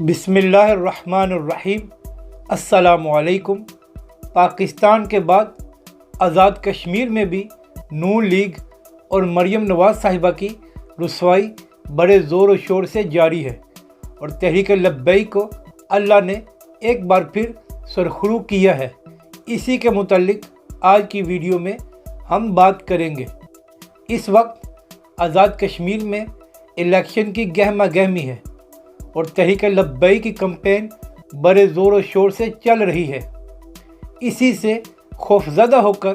بسم اللہ الرحمن الرحیم۔ السلام علیکم۔ پاکستان کے بعد آزاد کشمیر میں بھی نون لیگ اور مریم نواز صاحبہ کی رسوائی بڑے زور و شور سے جاری ہے اور تحریک لبیک کو اللہ نے ایک بار پھر سرخرو کیا ہے۔ اسی کے متعلق آج کی ویڈیو میں ہم بات کریں گے۔ اس وقت آزاد کشمیر میں الیکشن کی گہما گہمی ہے اور تحریک لبیک کی کمپین بڑے زور و شور سے چل رہی ہے۔ اسی سے خوفزدہ ہو کر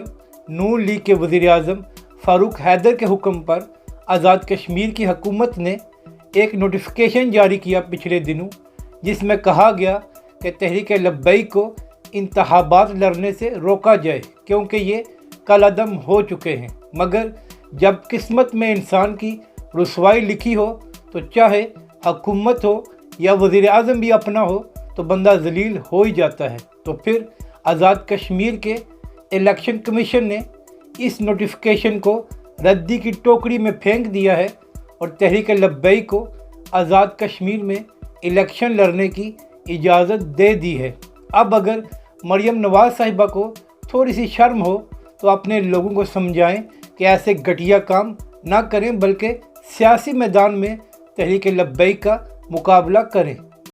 نون لیگ کے وزیر اعظم فاروق حیدر کے حکم پر آزاد کشمیر کی حکومت نے ایک نوٹیفیکیشن جاری کیا پچھلے دنوں، جس میں کہا گیا کہ تحریک لبیک کو انتخابات لڑنے سے روکا جائے کیونکہ یہ کالعدم ہو چکے ہیں۔ مگر جب قسمت میں انسان کی رسوائی لکھی ہو تو چاہے حکومت ہو یا وزیر اعظم بھی اپنا ہو تو بندہ ذلیل ہو ہی جاتا ہے۔ تو پھر آزاد کشمیر کے الیکشن کمیشن نے اس نوٹیفیکیشن کو ردی کی ٹوکری میں پھینک دیا ہے اور تحریک لبیک کو آزاد کشمیر میں الیکشن لڑنے کی اجازت دے دی ہے۔ اب اگر مریم نواز صاحبہ کو تھوڑی سی شرم ہو تو اپنے لوگوں کو سمجھائیں کہ ایسے گھٹیا کام نہ کریں، بلکہ سیاسی میدان میں تحریک لبیک کا مقابلہ کریں۔